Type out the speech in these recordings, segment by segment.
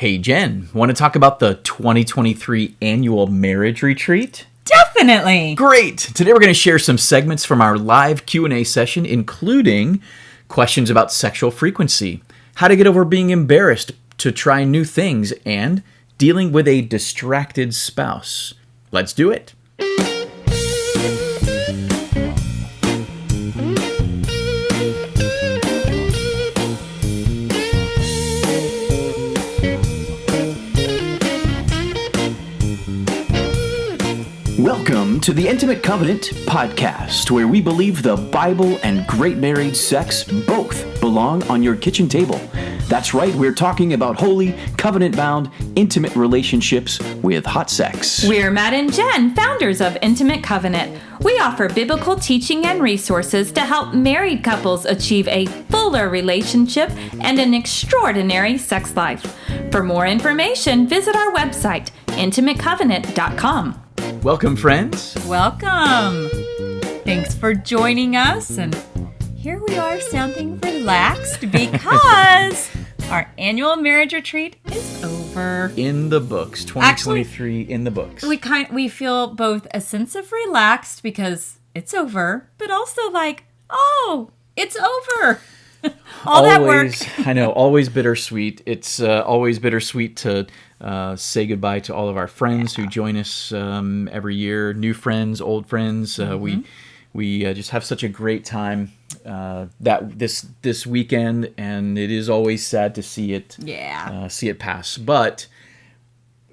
Hey Jen, want to talk about the 2023 annual marriage retreat? Definitely. Great! Today we're going to share some segments from our live Q&A session, including questions about sexual frequency, how to get over being embarrassed to try new things, and dealing with a distracted spouse. Let's do it! Welcome to the Intimate Covenant podcast, where we believe the Bible and great married sex both belong on your kitchen table. That's right, we're talking about holy, covenant-bound, intimate relationships with hot sex. We're Matt and Jen, founders of Intimate Covenant. We offer biblical teaching and resources to help married couples achieve a fuller relationship and an extraordinary sex life. For more information, visit our website, intimatecovenant.com. Welcome, friends. Welcome. Thanks for joining us. And here we are sounding relaxed because our annual marriage retreat is over. In the books, 2023 in the books. We feel both a sense of relaxed because it's over, but also like, oh, it's over. All that work. I know, always bittersweet. It's always bittersweet to say goodbye to all of our friends who join us every year, new friends, old friends. We just have such a great time that this weekend, and it is always sad to see it see it pass. But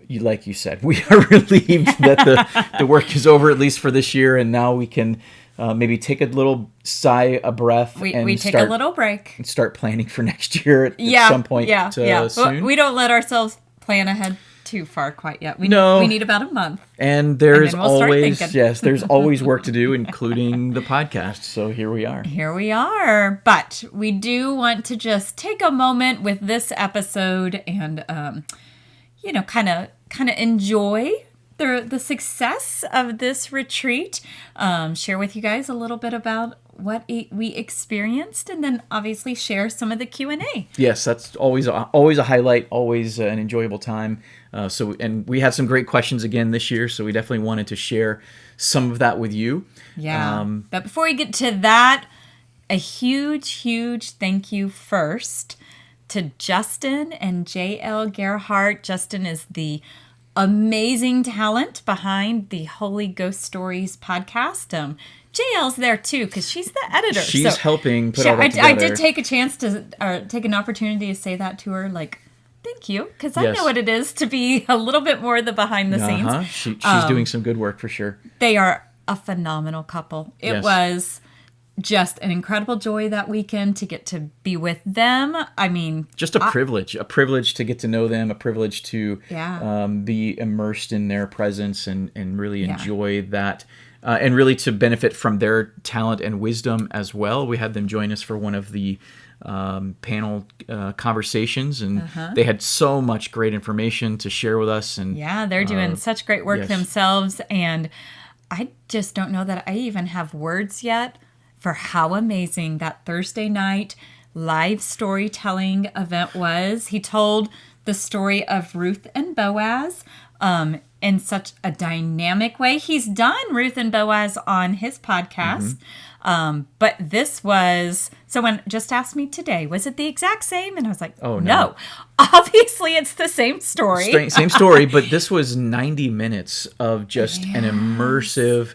like you said, we are relieved that the work is over, at least for this year, and now we can maybe take a little sigh, a breath, and we take a little break and start planning for next year at some point. Soon. Well, we don't let ourselves plan ahead too far quite yet. We need about a month. And there's there's always work to do, including the podcast. So here we are. Here we are. But we do want to just take a moment with this episode and kind of enjoy the success of this retreat, share with you guys a little bit about what we experienced, and then obviously share some of the Q&A. Yes, that's always a highlight, always an enjoyable time. And we had some great questions again this year, so we definitely wanted to share some of that with you. Yeah, but before we get to that, a huge thank you first to Justin and J.L. Gerhardt. Justin is the amazing talent behind the Holy Ghost Stories podcast. JL's there too because she's the editor. She's helping put all that together. I did take a chance to take an opportunity to say that to her, like, thank you, because I know what it is to be a little bit more the behind the scenes. She's doing some good work for sure. They are a phenomenal couple. It was just an incredible joy that weekend to get to be with them. I mean, just a privilege to get to know them, a privilege to be immersed in their presence and really enjoy that, and really to benefit from their talent and wisdom as well. We had them join us for one of the panel conversations, and they had so much great information to share with us. And they're doing such great work themselves, and I just don't know that I even have words yet for how amazing that Thursday night live storytelling event was. He told the story of Ruth and Boaz in such a dynamic way. He's done Ruth and Boaz on his podcast, but this was... Someone just asked me today, was it the exact same? And I was like, oh, no. Obviously, it's the same story. Same story, but this was 90 minutes of just an immersive,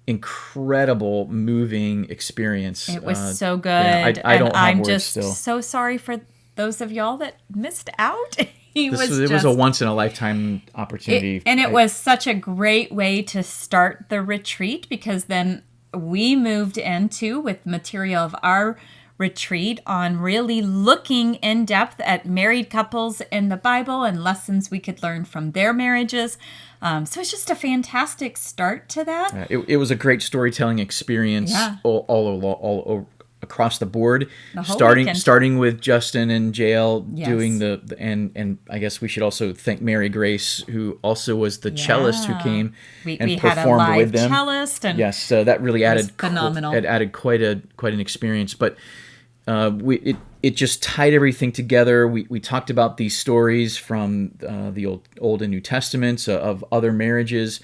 incredible, moving experience. It was so good. I don't have words just still. So sorry for those of y'all that missed out. It was a once in a lifetime opportunity. It was such a great way to start the retreat, because then we moved into with material of our retreat on really looking in depth at married couples in the Bible and lessons we could learn from their marriages. So it's just a fantastic start to that. It was a great storytelling experience all across the board. Starting with Justin and JL doing and I guess we should also thank Mary Grace, who also was the cellist who came and performed with them. Cellist, and that really added phenomenal. It added quite an experience, but it just tied everything together. We talked about these stories from the Old and New Testaments of other marriages,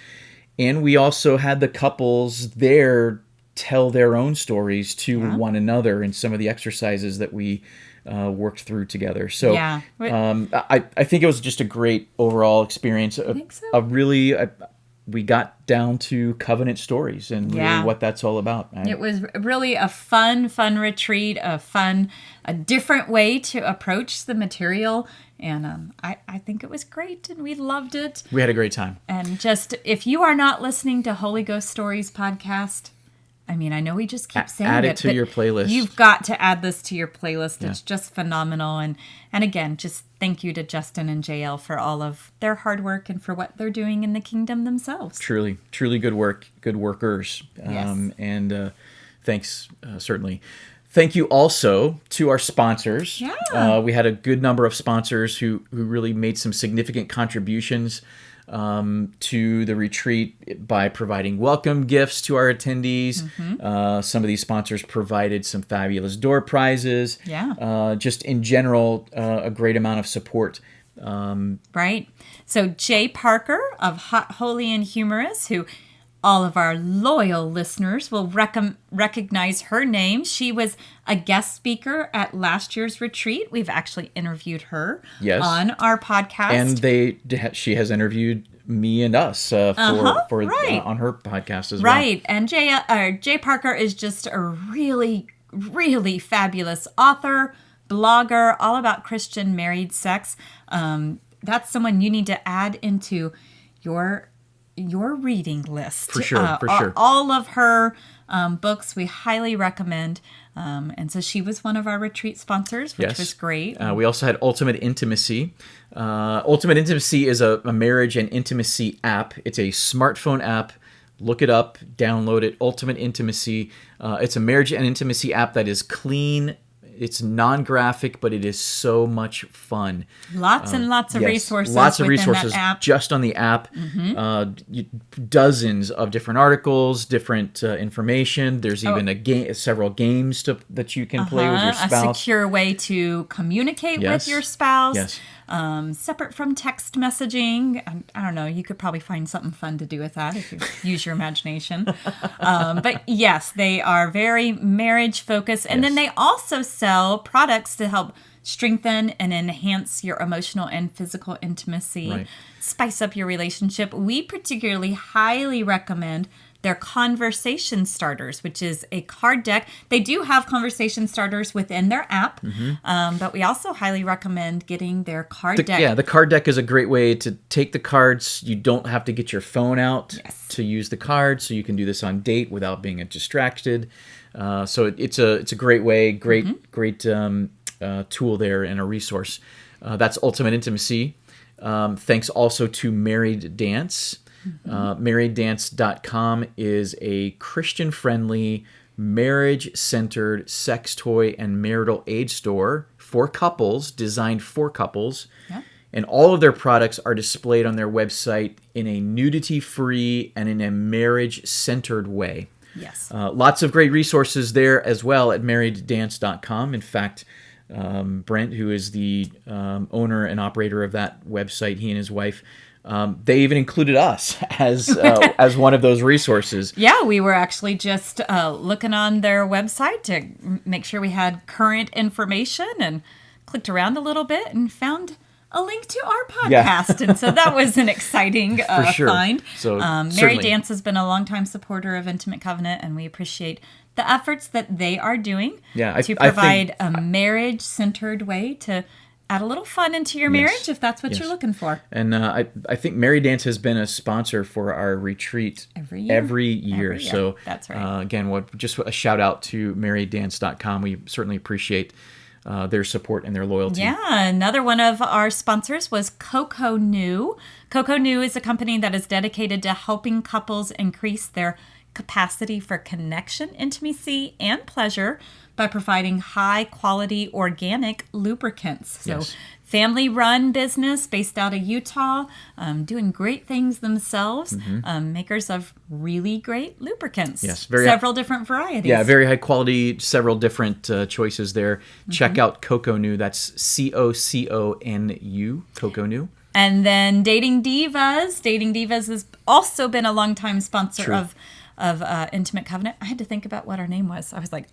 and we also had the couples there tell their own stories to one another in some of the exercises that we worked through together. So I think it was just a great overall experience. I think so. We got down to covenant stories and really what that's all about. It was really a fun retreat, a different way to approach the material. And I think it was great, and we loved it. We had a great time. And just, if you are not listening to Holy Ghost Stories podcast, I mean, I know we just keep saying add it to your playlist. You've got to add this to your playlist. It's just phenomenal. And again, just thank you to Justin and JL for all of their hard work and for what they're doing in the kingdom themselves. Truly good work, good workers. Yes. And thanks, certainly. Thank you also to our sponsors. Yeah. We had a good number of sponsors who really made some significant contributions to the retreat by providing welcome gifts to our attendees. Mm-hmm. Some of these sponsors provided some fabulous door prizes. Yeah. Just in general, a great amount of support. Right. So Jay Parker of Hot, Holy, and Humorous, who all of our loyal listeners will recognize her name. She was a guest speaker at last year's retreat. We've actually interviewed her on our podcast. And she has interviewed me and us on her podcast as well. Right. And Jay Parker is just a really, really fabulous author, blogger, all about Christian married sex. That's someone you need to add into your reading list. For sure. All of her books we highly recommend. And so she was one of our retreat sponsors, which was great. We also had Ultimate Intimacy. Ultimate Intimacy is a marriage and intimacy app. It's a smartphone app. Look it up, download it. Ultimate Intimacy. It's a marriage and intimacy app that is clean. It's non-graphic, but it is so much fun. Lots and lots of resources. Lots of resources that app. just on the app. Dozens of different articles, different information. There's even several games that you can play with your spouse. A secure way to communicate with your spouse. Yes. Separate from text messaging. I don't know. You could probably find something fun to do with that if you use your imagination. But yes, they are very marriage focused. And then they also sell products to help strengthen and enhance your emotional and physical intimacy, spice up your relationship. We particularly highly recommend their conversation starters, which is a card deck. They do have conversation starters within their app, but we also highly recommend getting their card deck. Yeah, the card deck is a great way to take the cards. You don't have to get your phone out to use the cards, so you can do this on date without being distracted. So it's a great way, great tool there and a resource. That's Ultimate Intimacy. Thanks also to Married Dance. MarriedDance.com is a Christian-friendly, marriage-centered sex toy and marital aid store for couples, designed for couples. Yeah. And all of their products are displayed on their website in a nudity-free and in a marriage-centered way. Yes. Lots of great resources there as well at MarriedDance.com. In fact, Brent, who is the owner and operator of that website, he and his wife, they even included us as one of those resources. Yeah, we were actually just looking on their website to make sure we had current information and clicked around a little bit and found a link to our podcast. And so that was an exciting find. So Married Dance has been a longtime supporter of Intimate Covenant, and we appreciate the efforts that they are doing to provide a marriage-centered way to add a little fun into your marriage if that's what you're looking for. And I think Married Dance has been a sponsor for our retreat every year. So that's right. Again, just a shout out to MarriedDance.com. We certainly appreciate their support and their loyalty. Yeah, another one of our sponsors was Coco New. Coco New is a company that is dedicated to helping couples increase their capacity for connection, intimacy, and pleasure by providing high-quality organic lubricants. So family-run business based out of Utah, doing great things themselves, makers of really great lubricants. Yes, several different varieties. Yeah, very high quality, several different choices there. Check out CocoNU. That's CoConu, CocoNU. And then Dating Divas. Dating Divas has also been a longtime sponsor of Intimate Covenant. I had to think about what our name was. I was like,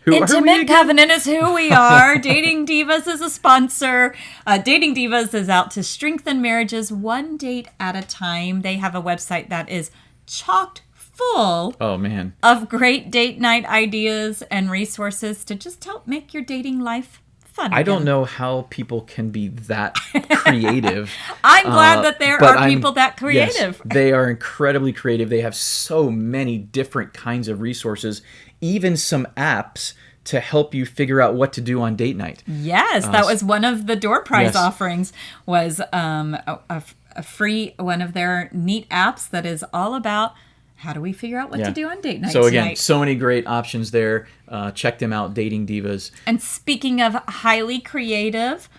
Intimate Covenant is who we are. Dating Divas is a sponsor. Dating Divas is out to strengthen marriages one date at a time. They have a website that is chocked full of great date night ideas and resources to just help make your dating life fun. I don't know how people can be that creative. I'm glad that there are people that creative. Yes, they are incredibly creative. They have so many different kinds of resources, even some apps to help you figure out what to do on date night. Yes, that was one of the door prize offerings, was a free one of their neat apps that is all about how do we figure out what to do on date night So again, tonight? so many great options there. Check them out, Dating Divas. And speaking of highly creative,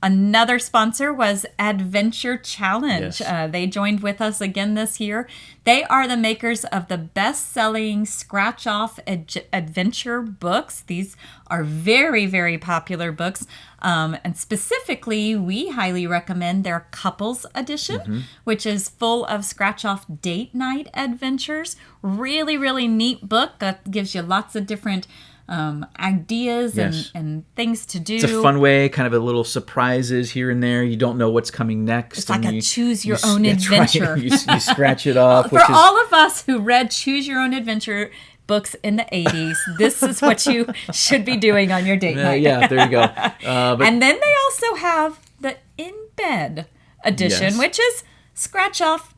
another sponsor was Adventure Challenge. Yes. They joined with us again this year. They are the makers of the best-selling scratch-off adventure books. These are very, very popular books. And specifically, we highly recommend their Couples Edition, which is full of scratch-off date night adventures. Really, really neat book that gives you lots of different ideas and things to do. It's a fun way, kind of a little surprises here and there. You don't know what's coming next. It's like a choose your own adventure. Right. You scratch it off. For all of us who read choose your own adventure books in the 80s, this is what you should be doing on your date night. Yeah, there you go. And then they also have the in bed edition, which is scratch off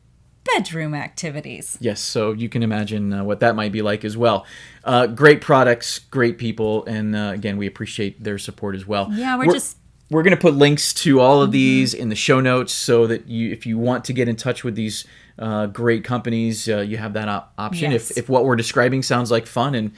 bedroom activities. Yes, so you can imagine what that might be like as well. Great products, great people, and again, we appreciate their support as well. Yeah, we're going to put links to all of these in the show notes so that if you want to get in touch with these great companies, you have that option. Yes. If what we're describing sounds like fun, and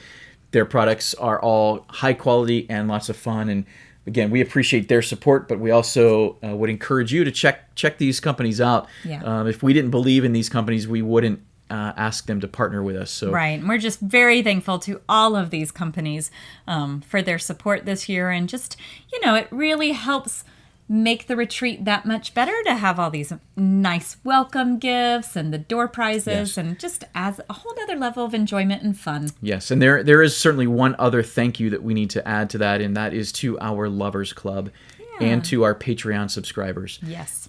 their products are all high quality and lots of fun, and again, we appreciate their support, but we also would encourage you to check these companies out. Yeah. If we didn't believe in these companies, we wouldn't ask them to partner with us. So right, and we're just very thankful to all of these companies for their support this year, and just, it really helps make the retreat that much better to have all these nice welcome gifts and the door prizes, and just adds a whole other level of enjoyment and fun. Yes, and there is certainly one other thank you that we need to add to that, and that is to our Lovers Club and to our Patreon subscribers. Yes.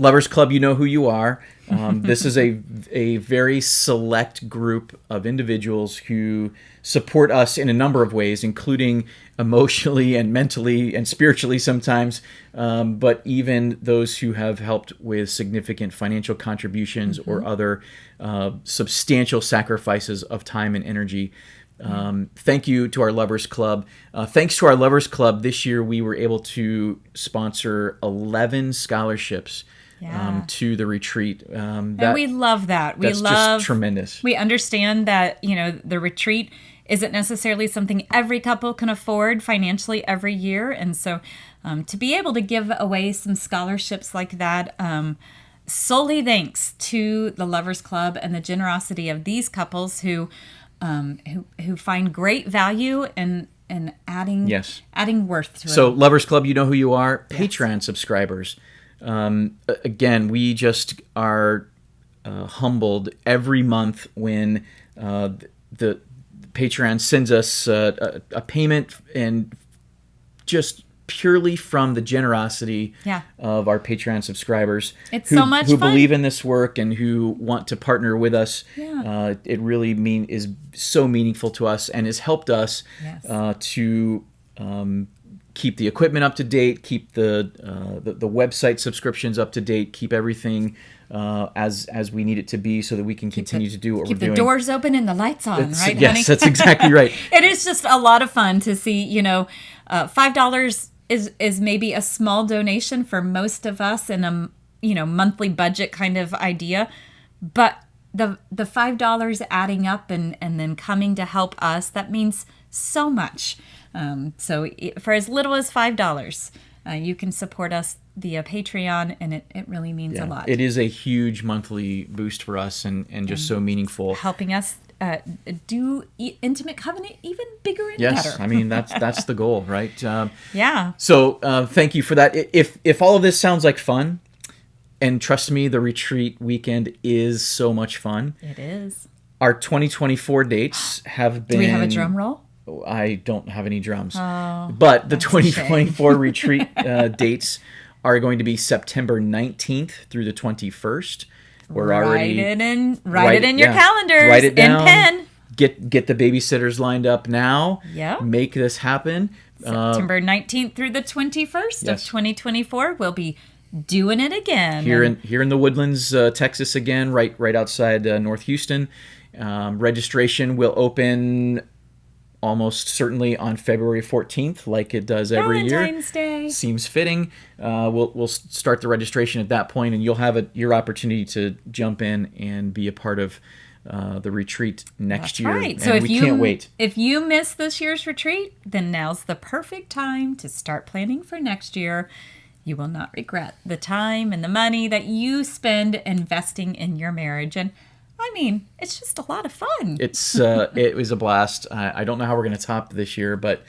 Lovers Club, you know who you are. This is a very select group of individuals who support us in a number of ways, including emotionally and mentally and spiritually sometimes, but even those who have helped with significant financial contributions or other substantial sacrifices of time and energy. Thank you to our Lovers Club. Thanks to our Lovers Club, this year we were able to sponsor 11 scholarships to the retreat. And we love that. That's just tremendous. We understand that, the retreat isn't necessarily something every couple can afford financially every year. And so to be able to give away some scholarships like that, solely thanks to the Lovers Club and the generosity of these couples who find great value in adding worth to it. So Lovers Club, you know who you are. Patreon subscribers. Again, we just are humbled every month when the Patreon sends us a payment, and just purely from the generosity of our Patreon subscribers. It's so much fun. Who believe in this work and who want to partner with us. Yeah. It really is so meaningful to us and has helped us to keep the equipment up to date, keep the website subscriptions up to date, keep everything as we need it to be, so that we can continue to do what we're doing. Keep the doors open and the lights on, right, honey? Yes, that's exactly right. It is just a lot of fun to see, $5 is maybe a small donation for most of us in a, monthly budget kind of idea. But the $5 adding up and then coming to help us, that means so much. So for as little as $5, you can support us via Patreon, and it really means a lot. It is a huge monthly boost for us and just so meaningful. Helping us do Intimate Covenant even bigger and yes, better. I mean, that's the goal, right? Yeah. So thank you for that. If all of this sounds like fun, and trust me, the retreat weekend is so much fun. It is. Our 2024 dates have been... Do we have a drum roll? I don't have any drums. Oh, but the 2024 retreat dates are going to be September 19th through the 21st. We're already... Write it in your calendars. Write it down. In pen. Get the babysitters lined up now. Yep. Make this happen. September 19th through the 21st of 2024. We'll be doing it again. Here in the Woodlands, Texas again, right outside North Houston. Registration will open almost certainly on February 14th, like it does every year. Valentine's Day. Seems fitting. We'll start the registration at that point, and you'll have your opportunity to jump in and be a part of the retreat next year. Right. And so we can't wait. If you miss this year's retreat, then now's the perfect time to start planning for next year. You will not regret the time and the money that you spend investing in your marriage. And I mean, it's just a lot of fun. It was a blast. I don't know how we're going to top this year, but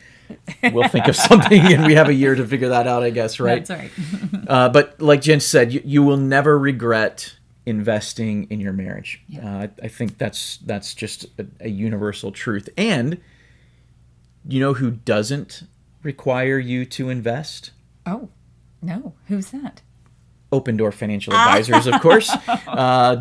we'll think of something, and we have a year to figure that out, I guess, right? That's right. But like Jen said, you will never regret investing in your marriage. Yeah. I think that's just a universal truth. And you know who doesn't require you to invest? Oh, no. Who's that? Open Door Financial Advisors, of course.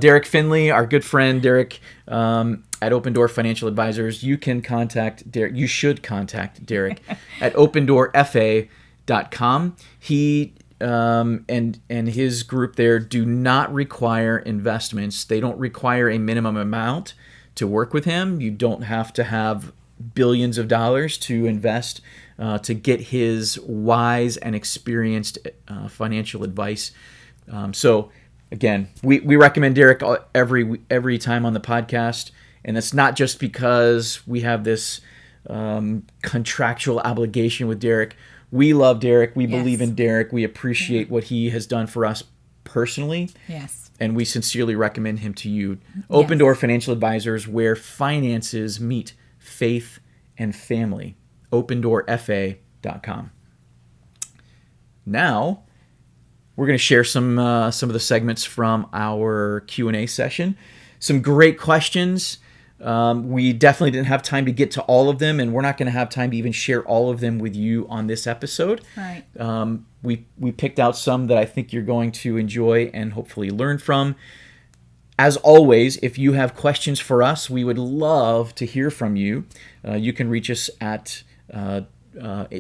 Derek Finley, our good friend Derek at Open Door Financial Advisors. You can contact Derek. You should contact Derek at opendoorfa.com. He and his group there do not require investments. They don't require a minimum amount to work with him. You don't have to have billions of dollars to invest to get his wise and experienced financial advice. So again, we recommend Derek every time on the podcast, and it's not just because we have this contractual obligation with Derek. We love Derek. We believe in Derek. We appreciate what he has done for us personally. Yes. And we sincerely recommend him to you. Open Door Financial Advisors, where finances meet faith and family. opendoorfa.com. Now, we're going to share some of the segments from our Q&A session. Some great questions. We definitely didn't have time to get to all of them, and we're not going to have time to even share all of them with you on this episode. Right. We picked out some that I think you're going to enjoy and hopefully learn from. As always, if you have questions for us, we would love to hear from you. You can reach us at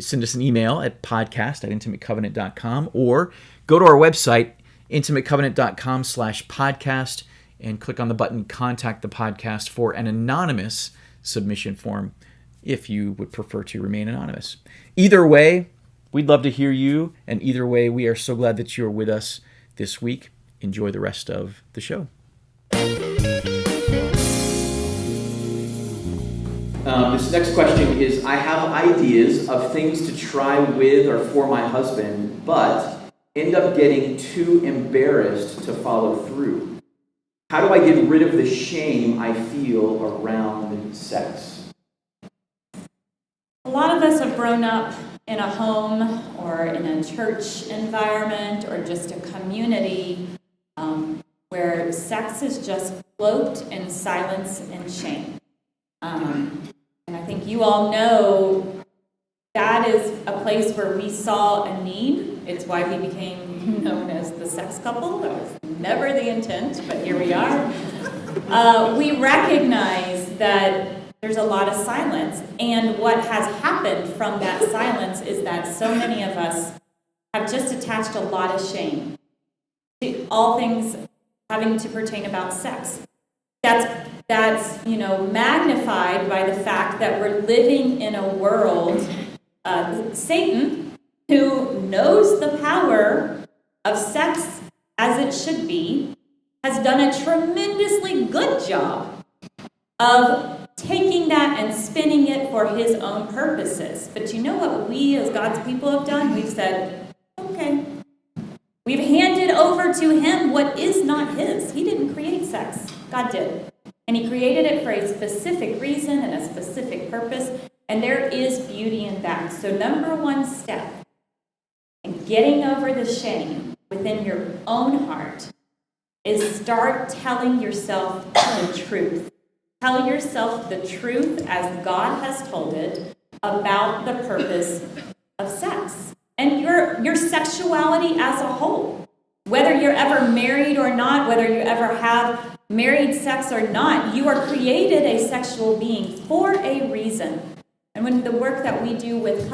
send us an email at podcast@intimatecovenant.com, or go to our website, intimatecovenant.com/podcast, and click on the button Contact the Podcast for an anonymous submission form if you would prefer to remain anonymous. Either way, we'd love to hear you, and either way, we are so glad that you're with us this week. Enjoy the rest of the show. This next question is, I have ideas of things to try with or for my husband, but end up getting too embarrassed to follow through. How do I get rid of the shame I feel around sex? A lot of us have grown up in a home or in a church environment or just a community where sex is just cloaked in silence and shame. And I think you all know that is a place where we saw a need. It's why we became known as the sex couple. That was never the intent, but here we are. We recognize that there's a lot of silence. And what has happened from that silence is that so many of us have just attached a lot of shame to all things having to pertain about sex. That's magnified by the fact that we're living in a world, Satan, who knows the power of sex as it should be, has done a tremendously good job of taking that and spinning it for his own purposes. But you know what we as God's people have done? We've said, okay. We've handed over to him what is not his. He didn't create sex. God did. And he created it for a specific reason and a specific purpose. And there is beauty in that. So number one step in getting over the shame within your own heart is start telling yourself the truth. Tell yourself the truth as God has told it about the purpose of sex and your sexuality as a whole. Whether you're ever married or not, whether you ever have married sex or not, you are created a sexual being for a reason. And when the work that we do with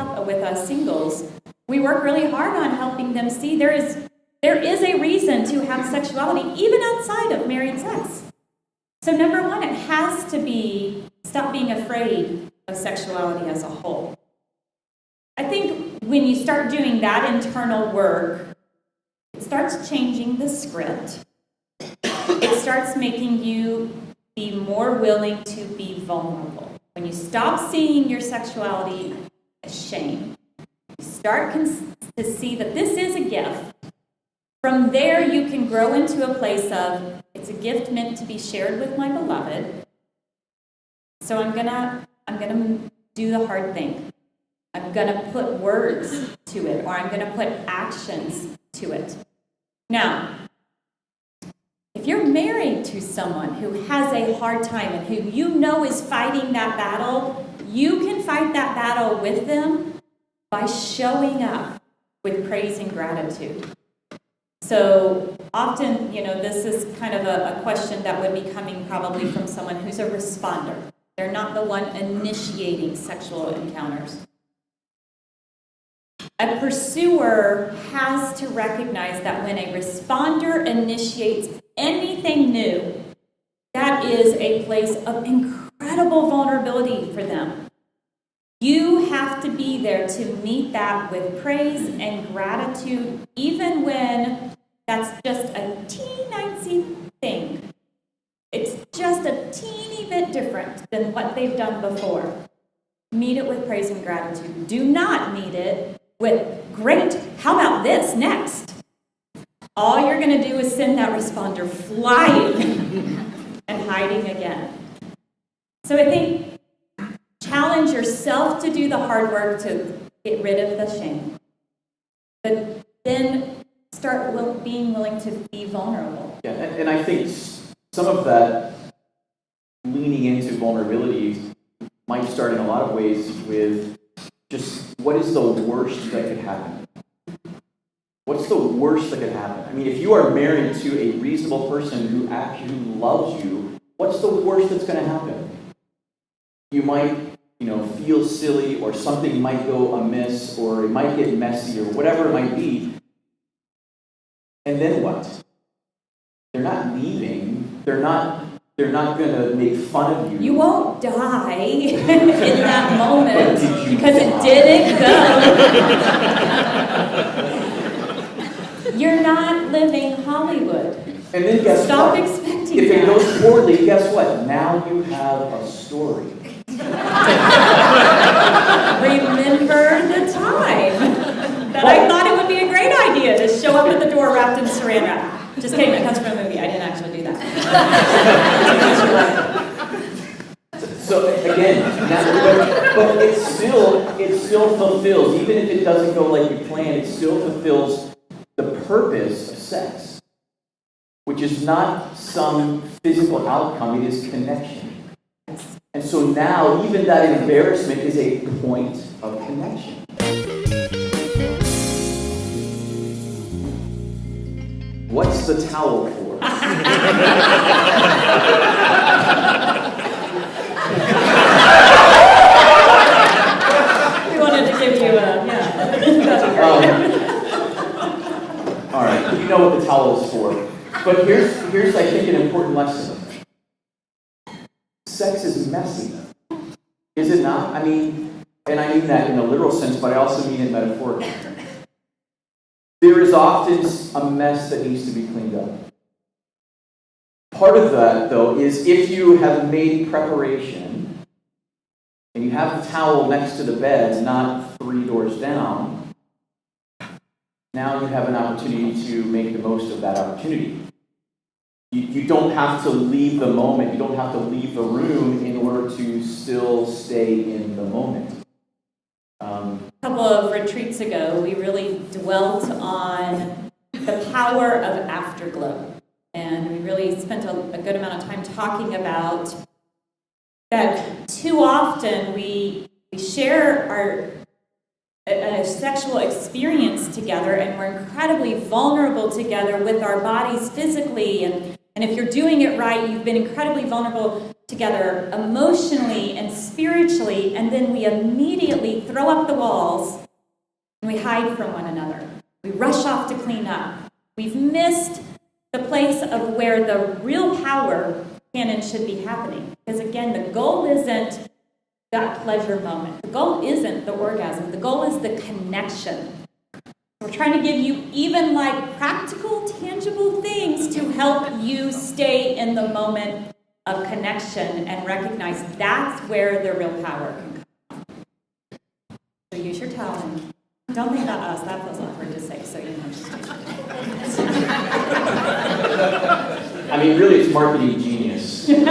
singles, we work really hard on helping them see there is a reason to have sexuality, even outside of married sex. So number one, it has to be stop being afraid of sexuality as a whole. I think when you start doing that internal work, it starts changing the script. It starts making you be more willing to be vulnerable. When you stop seeing your sexuality as shame, you start to see that this is a gift. From there, you can grow into a place of, it's a gift meant to be shared with my beloved. So I'm gonna do the hard thing. I'm gonna put words to it, or I'm gonna put actions to it. Now, if you're married to someone who has a hard time and who you know is fighting that battle, you can fight that battle with them by showing up with praise and gratitude. So often, this is kind of a question that would be coming probably from someone who's a responder. They're not the one initiating sexual encounters. A pursuer has to recognize that when a responder initiates anything new, that is a place of incredible vulnerability for them. You have to be there to meet that with praise and gratitude, even when that's just a teeny-tiny thing. It's just a teeny bit different than what they've done before. Meet it with praise and gratitude. Do not meet it with, great, how about this next? All you're going to do is send that responder flying and hiding again. So I think challenge yourself to do the hard work to get rid of the shame. But then start being willing to be vulnerable. Yeah, and I think some of that leaning into vulnerability might start in a lot of ways with just what is the worst that could happen? What's the worst that could happen? I mean, if you are married to a reasonable person who loves you, what's the worst that's going to happen? You might, feel silly, or something might go amiss, or it might get messy, or whatever it might be. And then what? They're not leaving. They're not going to make fun of you. You won't die in that moment because it didn't go. You're not living Hollywood. And then guess Stop what? expecting If that. it goes poorly, guess what? Now you have a story. Remember the time that I thought it would be a great idea to show up at the door wrapped in saran wrap. Just kidding, that comes from a movie. I didn't actually do that. So again, but it still fulfills, even if it doesn't go like you planned, it still fulfills the purpose of sex, which is not some physical outcome, it is connection. And so now, even that embarrassment is a point of connection. What's the towel for? We wanted to give you All right, you know what the towel is for. But here's I think, an important lesson. Sex is messy. Is it not? I mean, and I mean that in a literal sense, but I also mean it metaphorically. There is often a mess that needs to be cleaned up. Part of that, though, is if you have made preparation and you have the towel next to the bed, not 3 doors down, now you have an opportunity to make the most of that opportunity. You don't have to leave the moment, you don't have to leave the room in order to still stay in the moment. A couple of retreats ago, we really dwelt on the power of afterglow. And we really spent a good amount of time talking about that too often we share a sexual experience together, and we're incredibly vulnerable together with our bodies physically. And if you're doing it right, you've been incredibly vulnerable together emotionally and spiritually, and then we immediately throw up the walls and we hide from one another. We rush off to clean up. We've missed the place of where the real power can and should be happening. Because again, the goal isn't that pleasure moment. The goal isn't the orgasm. The goal is the connection. We're trying to give you even like practical, tangible things to help you stay in the moment of connection and recognize that's where the real power can come from. So use your towel. Don't think about us. That feels awkward to say, so you know. I mean, really, it's marketing genius. In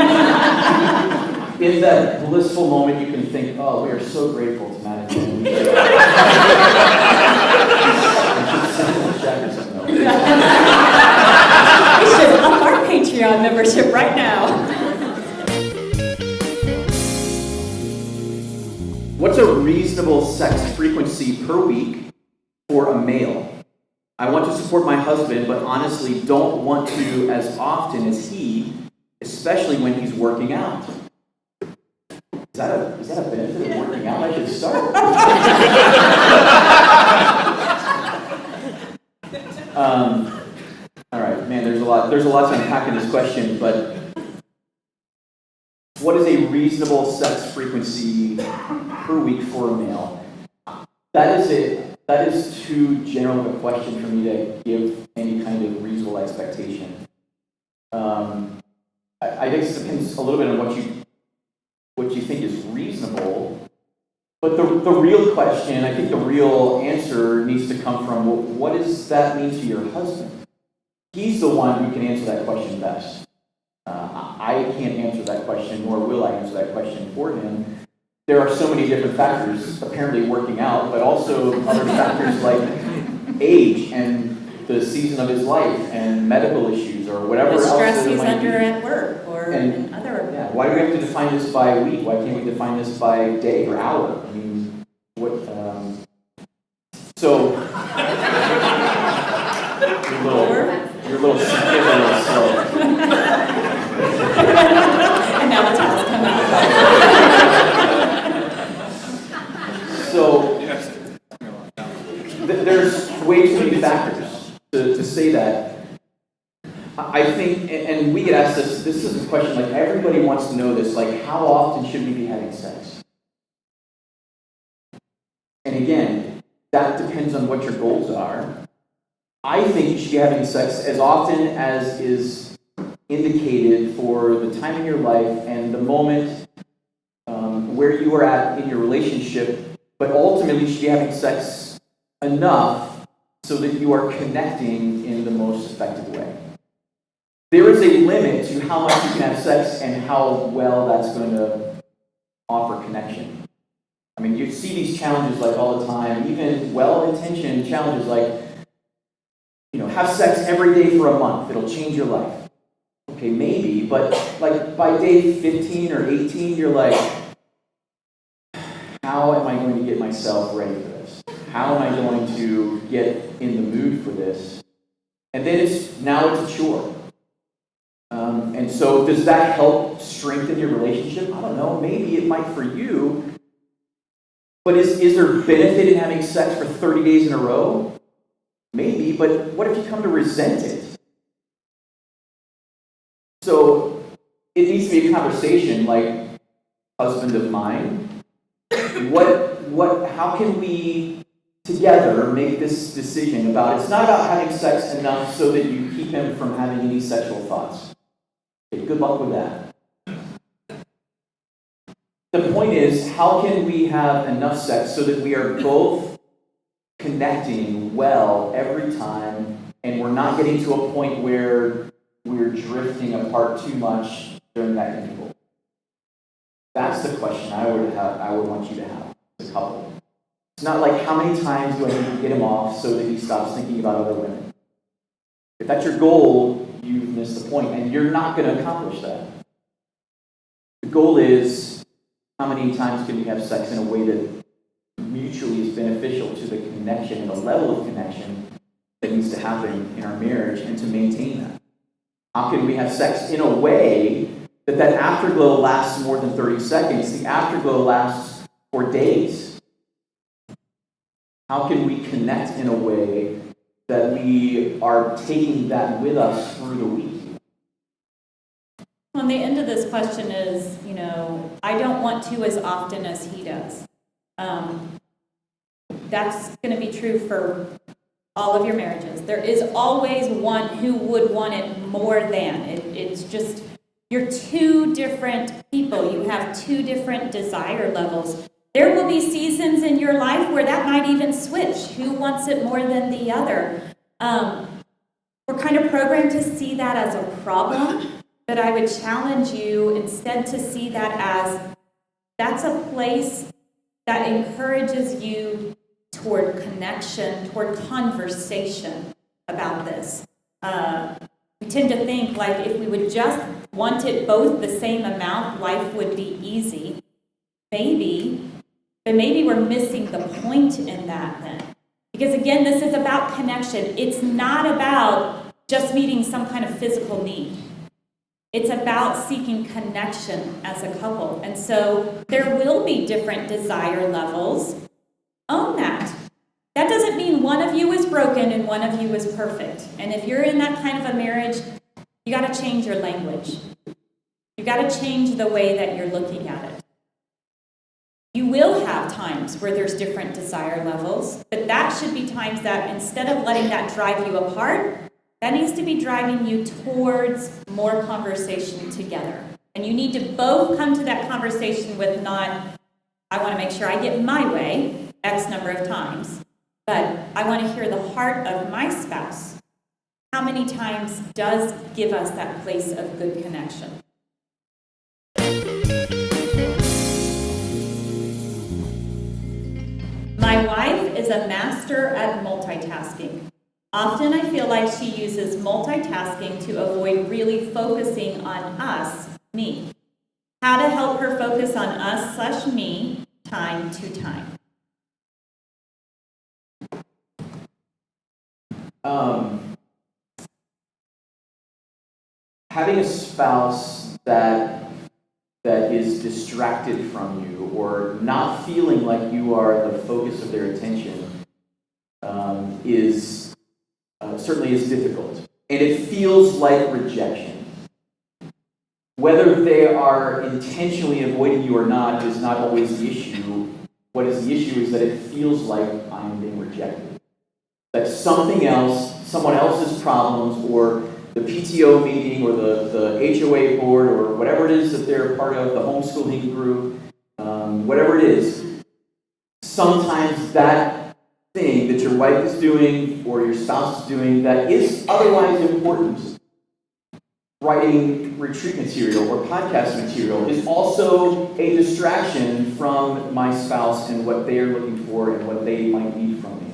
that blissful moment, you can think, oh, we are so grateful to management. We should up our Patreon membership right now. What's a reasonable sex frequency per week for a male? I want to support my husband, but honestly don't want to as often as he, especially when he's working out. Is that a benefit of working out? I should start. All right, man, there's a lot to unpack in this question, but what is a reasonable sex frequency per week for a male? That is too general of a question for me to give any kind of reasonable expectation. I guess it depends a little bit on what you think is reasonable. But the real question, I think the real answer needs to come from, well, what does that mean to your husband? He's the one who can answer that question best. I can't answer that question, nor will I answer that question for him. There are so many different factors, apparently working out, but also other factors like age and the season of his life and medical issues or whatever else. The stress he's under at work or in other. Yeah, why do we have to define this by week? Why can't we define this by day or hour? I mean, what? So you're a little slow. And now the towels come out. So there's way too many factors to say that. I think, and we get asked this is a question, like everybody wants to know this, like how often should we be having sex? And again, that depends on what your goals are. I think you should be having sex as often as is indicated for the time in your life and the moment where you are at in your relationship, but ultimately you should be having sex enough so that you are connecting in the most effective way. There is a limit to how much you can have sex and how well that's going to offer connection. I mean, you see these challenges like all the time, even well-intentioned challenges like, have sex every day for a month. It'll change your life. Okay, maybe, but like by day 15 or 18, you're like, how am I going to get myself ready for this? How am I going to get in the mood for this? And then now it's a chore. And so does that help strengthen your relationship? I don't know. Maybe it might for you. But is there benefit in having sex for 30 days in a row? Maybe, but what if you come to resent it? So it needs to be a conversation like, husband of mine, how can we together make this decision about, it's not about having sex enough so that you keep him from having any sexual thoughts. Okay, good luck with that. the point is, how can we have enough sex so that we are both connecting well every time, and we're not getting to a point where we're drifting apart too much during that interval? That's the question I would want you to have as a couple. It's not like, how many times do I need to get him off so that he stops thinking about other women? If that's your goal, you've missed the point, and you're not going to accomplish that. The goal is, how many times can we have sex in a way that mutually is beneficial to the connection and the level of connection that needs to happen in our marriage, and to maintain that? How can we have sex in a way that afterglow lasts more than 30 seconds? The afterglow lasts for days. How can we connect in a way that we are taking that with us through the week? Well, the end of this question is, I don't want to as often as he does. That's going to be true for all of your marriages. There is always one who would want it more than. It's just, you're two different people. You have two different desire levels. There will be seasons in your life where that might even switch. Who wants it more than the other? We're kind of programmed to see that as a problem, but I would challenge you instead to see that as, that's a place that encourages you toward connection, toward conversation about this. We tend to think like if we would just want it both the same amount, life would be easy. Maybe, but maybe we're missing the point in that then. Because again, this is about connection. It's not about just meeting some kind of physical need. It's about seeking connection as a couple. And so there will be different desire levels. Own that. That doesn't mean one of you is broken and one of you is perfect. And if you're in that kind of a marriage, you got to change your language. You got to change the way that you're looking at it. You will have times where there's different desire levels, but that should be times that instead of letting that drive you apart, that needs to be driving you towards more conversation together. And you need to both come to that conversation with not, I want to make sure I get my way X number of times, but I want to hear the heart of my spouse. How many times does give us that place of good connection? My wife is a master at multitasking. Often I feel like she uses multitasking to avoid really focusing on us, me. How to help her focus on us/me time to time. Having a spouse that is distracted from you, or not feeling like you are the focus of their attention, is certainly is difficult, and it feels like rejection. Whether they are intentionally avoiding you or not is not always the issue. What is the issue is that it feels like I'm being rejected. That something else, someone else's problems, or the PTO meeting, or the HOA board, or whatever it is that they're part of, the homeschooling group, whatever it is, sometimes that thing that your wife is doing or your spouse is doing that is otherwise important, writing retreat material or podcast material, is also a distraction from my spouse and what they are looking for and what they might need from me.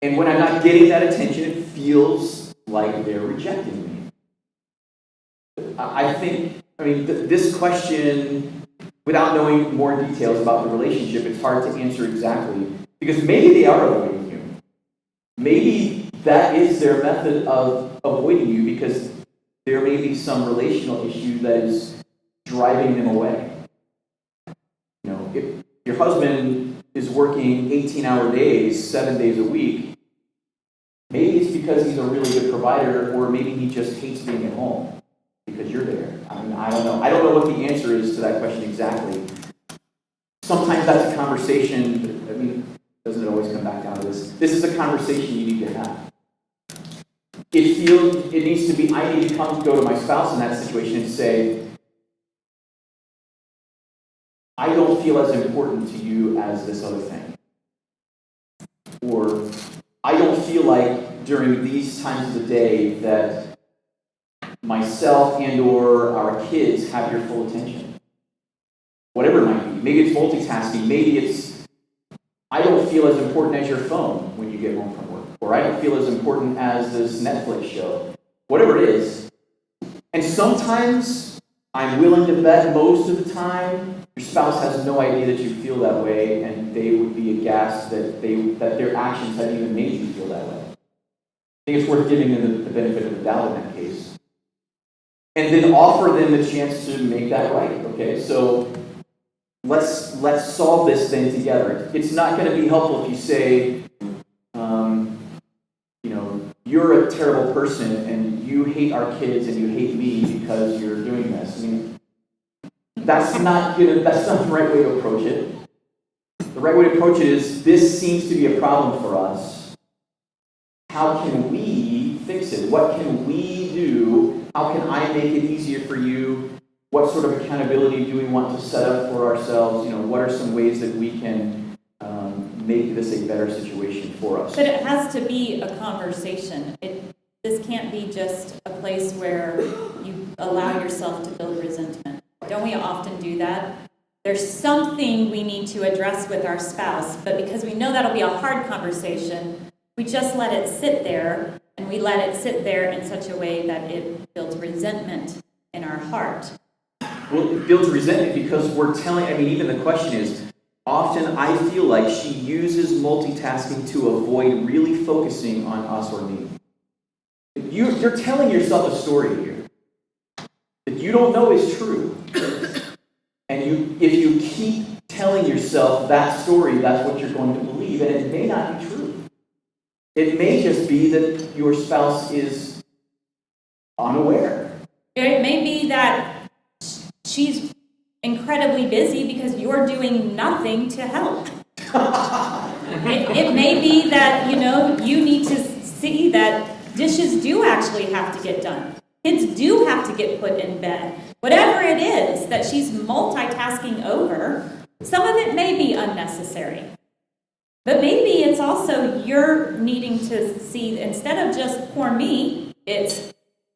And when I'm not getting that attention, it feels like they're rejecting me. This question, without knowing more details about the relationship, it's hard to answer exactly, because maybe they are avoiding you. Maybe that is their method of avoiding you, because there may be some relational issue that is driving them away. If your husband is working 18-hour days, 7 days a week, maybe it's because he's a really good provider, or maybe he just hates being at home because you're there. I don't know. I don't know what the answer is to that question exactly. Sometimes that's a conversation. Doesn't it always come back down to this? This is a conversation you need to have. It needs to be, I need to go to my spouse in that situation and say, I don't feel as important to you as this other thing. Or, I don't feel like during these times of the day that myself and or our kids have your full attention. Whatever it might be. Maybe it's multitasking. Maybe it's, I don't feel as important as your phone when you get home from work. Or I don't feel as important as this Netflix show. Whatever it is. And sometimes, I'm willing to bet most of the time, your spouse has no idea that you feel that way, and they would be aghast that their actions have even made you feel that way. I think it's worth giving them the benefit of the doubt in that case. And then offer them the chance to make that right, okay? So let's solve this thing together. It's not going to be helpful if you say, you're a terrible person and you hate our kids and you hate me because you're doing this. I mean, that's not the right way to approach it. The right way to approach it is, this seems to be a problem for us. How can we fix it? What can we do? How can I make it easier for you? What sort of accountability do we want to set up for ourselves? What are some ways that we can make this a better situation for us? But it has to be a conversation. This can't be just a place where you allow yourself to build resentment. Don't we often do that? There's something we need to address with our spouse, but because we know that'll be a hard conversation, we just let it sit there, and we let it sit there in such a way that it builds resentment in our heart. Well, it builds resentment because even the question is, often I feel like she uses multitasking to avoid really focusing on us or me. You're telling yourself a story here that you don't know is true. And if you keep telling yourself that story, that's what you're going to believe, and it may not be true. It may just be that your spouse is unaware. It may be that she's incredibly busy because you're doing nothing to help. It may be that, you need to see that dishes do actually have to get done. Kids do have to get put in bed. Whatever it is that she's multitasking over, some of it may be unnecessary. But maybe it's also you're needing to see, instead of just poor me, it's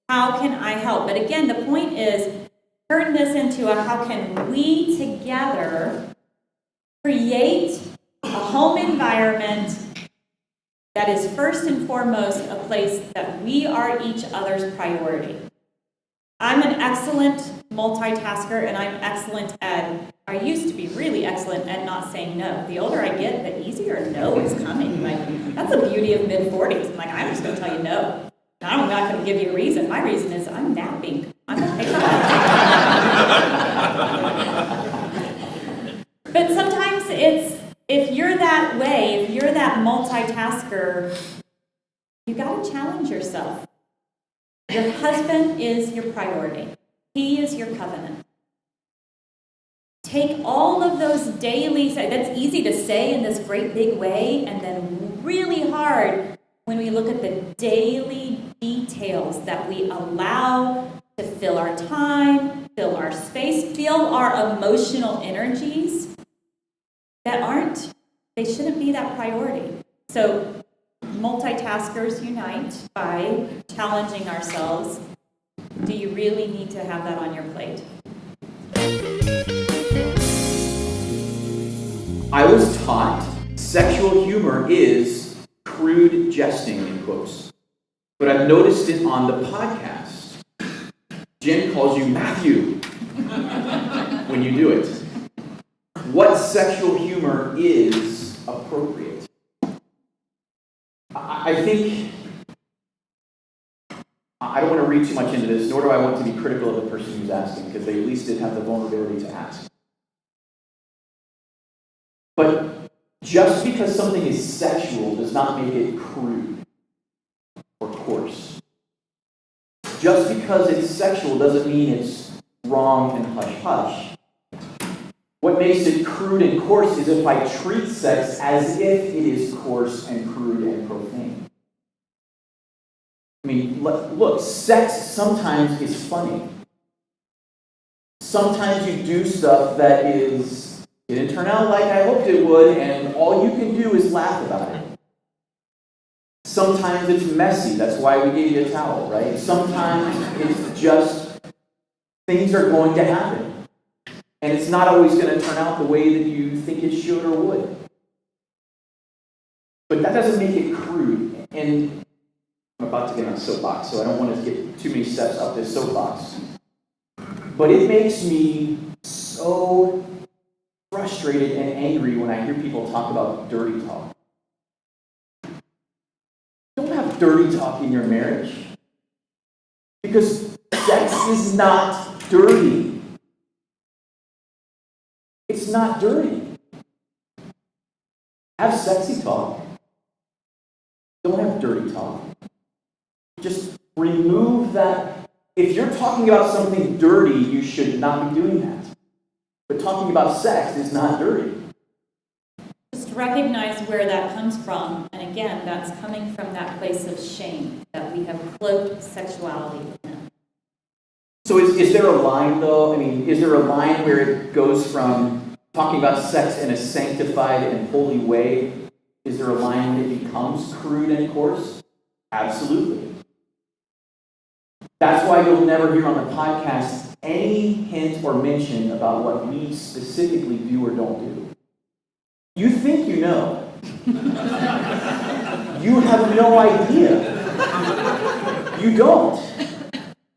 how can I help? But again, the point is, turn this into a how can we together create a home environment that is first and foremost a place that we are each other's priority. I'm an excellent multitasker, and I used to be really excellent at not saying no. The older I get, the easier no is coming. That's the beauty of mid-40s. I'm just going to tell you no. I'm not going to give you a reason. My reason is I'm napping. I'm going to take a But sometimes if you're that way, if you're that multitasker, you got to challenge yourself. Your husband is your priority. He is your covenant. Take all of those daily, that's easy to say in this great big way, and then really hard when we look at the daily details that we allow to fill our time, fill our space, fill our emotional energies they shouldn't be that priority. So multitaskers unite by challenging ourselves. Do you really need to have that on your plate? I was taught sexual humor is crude jesting, in quotes. But I've noticed it on the podcast. Jen calls you Matthew when you do it. What sexual humor is appropriate? I think, I don't want to read too much into this, nor do I want to be critical of the person who's asking, because they at least did have the vulnerability to ask. But just because something is sexual does not make it crude or coarse. Just because it's sexual doesn't mean it's wrong and hush-hush. What makes it crude and coarse is if I treat sex as if it is coarse and crude and profane. I mean, look, sex sometimes is funny. Sometimes you do stuff that is It didn't turn out like I hoped it would, and all you can do is laugh about it. Sometimes it's messy. That's why we gave you a towel, right? Sometimes it's just things are going to happen. And it's not always going to turn out the way that you think it should or would. But that doesn't make it crude. And I'm about to get on a soapbox, so I don't want to get too many steps up this soapbox. But it makes me so frustrated and angry when I hear people talk about dirty talk. Don't have dirty talk in your marriage. Because sex is not dirty. It's not dirty. Have sexy talk. Don't have dirty talk. Just remove that. If you're talking about something dirty, you should not be doing that. But talking about sex is not dirty. Just recognize where that comes from. And again, that's coming from that place of shame that we have cloaked sexuality in. So is there a line, though? I mean, is there a line where it goes from talking about sex in a sanctified and holy way? Is there a line when it becomes crude and coarse? Absolutely. That's why you'll never hear on the podcast any hint or mention about what we specifically do or don't do. You think you know. You have no idea. You don't.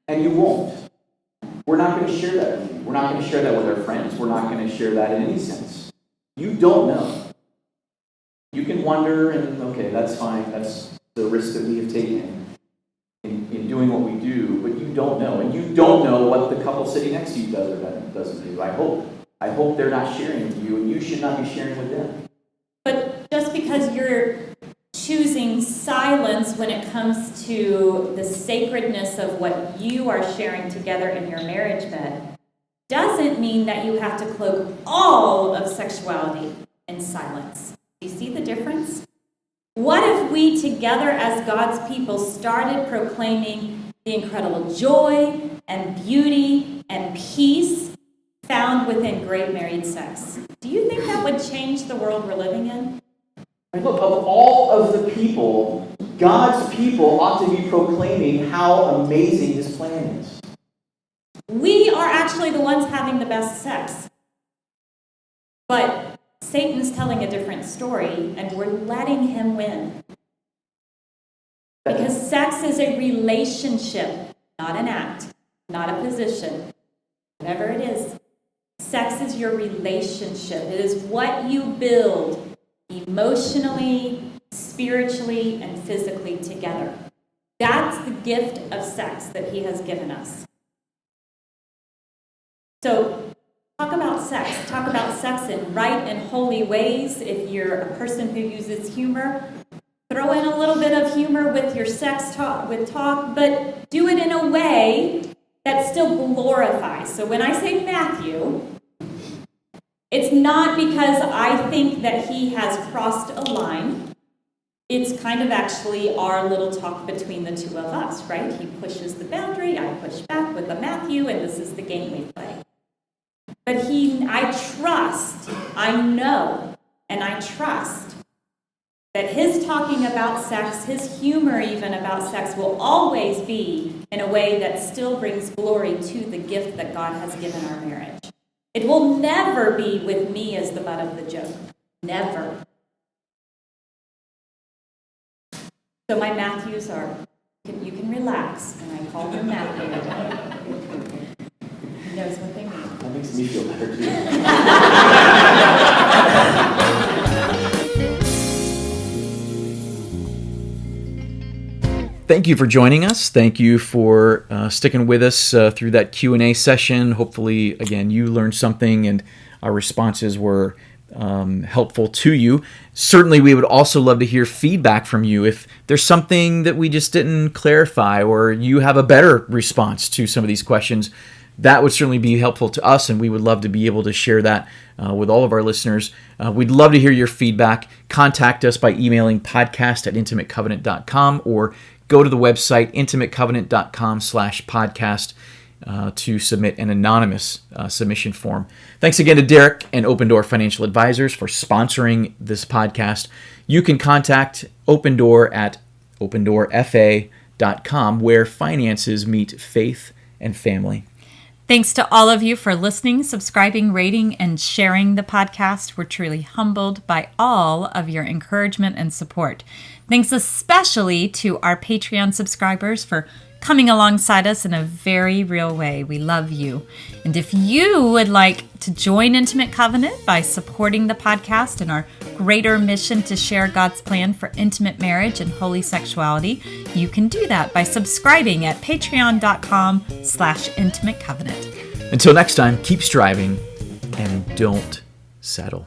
And you won't. We're not going to share that with you. We're not going to share that with our friends. We're not going to share that in any sense. You don't know. You can wonder, and okay, that's fine. That's the risk that we have taken in doing what we do, but you don't know. And you don't know what the couple sitting next to you does or doesn't do. I hope they're not sharing with you, and you should not be sharing with them. But just because you're choosing silence when it comes to the sacredness of what you are sharing together in your marriage bed doesn't mean that you have to cloak all of sexuality in silence. Do you see the difference? What if we together as God's people started proclaiming the incredible joy and beauty and peace found within great married sex? Do you think that would change the world we're living in? And look, of all of the people, God's people ought to be proclaiming how amazing His plan is. We are actually the ones having the best sex. But Satan's telling a different story, and we're letting him win. Because sex is a relationship, not an act, not a position. Whatever it is, sex is your relationship. It is what you build emotionally, spiritually, and physically together. That's the gift of sex that He has given us. So, talk about sex. Talk about sex in right and holy ways. If you're a person who uses humor, throw in a little bit of humor with your sex talk, but do it in a way that still glorifies. So when I say Matthew, it's not because I think that he has crossed a line. It's kind of actually our little talk between the two of us, right? He pushes the boundary, I push back with the Matthew, and this is the game we play. But I trust, I know, and I trust that his talking about sex, his humor even about sex, will always be in a way that still brings glory to the gift that God has given our marriage. It will never be with me as the butt of the joke. Never. So my Matthews are, you can relax, and I call them Matthew. He knows what they mean. That makes me feel better too. Thank you for joining us. Thank you for sticking with us through that Q&A session. Hopefully, again, you learned something and our responses were helpful to you. Certainly, we would also love to hear feedback from you. If there's something that we just didn't clarify or you have a better response to some of these questions, that would certainly be helpful to us, and we would love to be able to share that with all of our listeners. We'd love to hear your feedback. Contact us by emailing podcast@intimatecovenant.com or go to the website intimatecovenant.com/podcast to submit an anonymous submission form. Thanks again to Derek and Open Door Financial Advisors for sponsoring this podcast. You can contact Open Door at opendoorfa.com, where finances meet faith and family. Thanks to all of you for listening, subscribing, rating, and sharing the podcast. We're truly humbled by all of your encouragement and support. Thanks especially to our Patreon subscribers for coming alongside us in a very real way. We love you. And if you would like to join Intimate Covenant by supporting the podcast and our greater mission to share God's plan for intimate marriage and holy sexuality, you can do that by subscribing at patreon.com/intimatecovenant. Until next time, keep striving and don't settle.